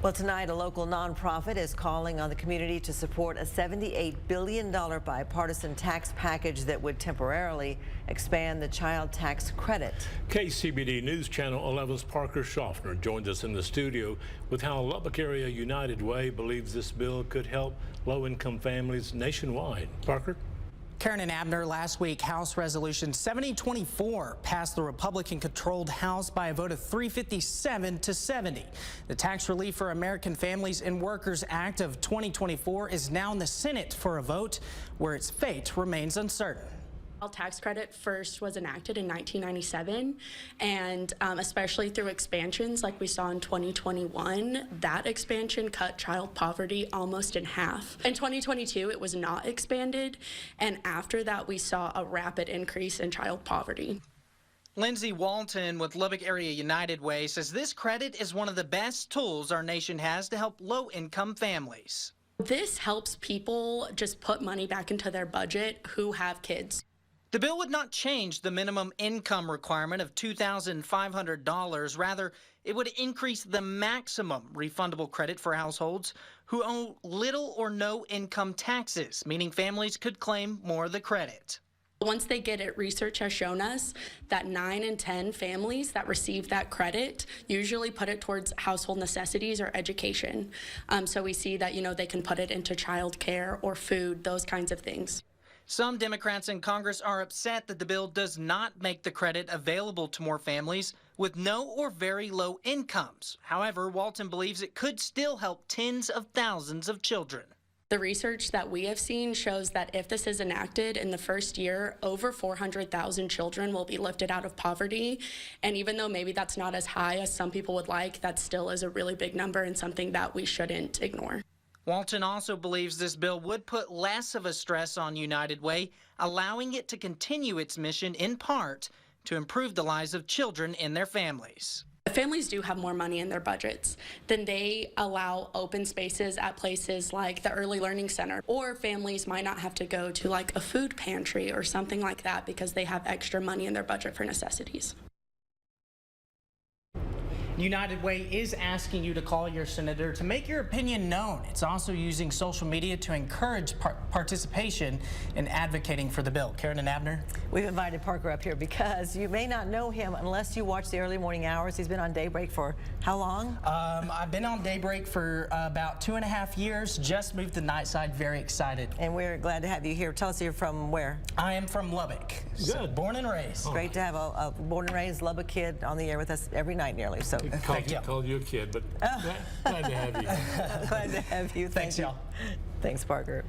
Well, tonight, a local nonprofit is calling on the community to support a $78 billion bipartisan tax package that would temporarily expand the child tax credit. KCBD News Channel 11's Parker Schaffner joins us in the studio with how Lubbock Area United Way believes this bill could help low-income families nationwide. Parker? Karen and Abner, last week, House Resolution 7024 passed the Republican-controlled House by a vote of 357 to 70. The Tax Relief for American Families and Workers Act of 2024 is now in the Senate for a vote where its fate remains uncertain. Child tax credit first was enacted in 1997, and especially through expansions like we saw in 2021, that expansion cut child poverty almost in half. In 2022, it was not expanded, and after that, we saw a rapid increase in child poverty. Lindsay Walton with Lubbock Area United Way says this credit is one of the best tools our nation has to help low-income families. This helps people just put money back into their budget who have kids. The bill would not change the minimum income requirement of $2,500. Rather, it would increase the maximum refundable credit for households who owe little or no income taxes, meaning families could claim more of the credit. Once they get it, research has shown us that 9 in 10 families that receive that credit usually put it towards household necessities or education. So we see that, they can put it into child care or food, those kinds of things. Some Democrats in Congress are upset that the bill does not make the credit available to more families with no or very low incomes. However, Walton believes it could still help tens of thousands of children. The research that we have seen shows that if this is enacted in the first year, over 400,000 children will be lifted out of poverty. And even though maybe that's not as high as some people would like, that still is a really big number and something that we shouldn't ignore. Walton also believes this bill would put less of a stress on United Way, allowing it to continue its mission in part to improve the lives of children and their families. If families do have more money in their budgets, then they allow open spaces at places like the Early Learning Center, or families might not have to go to like a food pantry or something like that because they have extra money in their budget for necessities. United Way is asking you to call your senator to make your opinion known. It's also using social media to encourage participation in advocating for the bill. Karen and Abner? We've invited Parker up here because you may not know him unless you watch the early morning hours. He's been on Daybreak for how long? I've been on Daybreak for about 2.5 years. Just moved to Nightside. Very excited. And we're glad to have you here. Tell us, you're from where? I am from Lubbock. So born and raised. Great to have a born and raised Lubbock kid on the air with us every night nearly. So Called you a kid, but glad to have you. Glad to have you. Thanks, y'all. Thanks, Parker.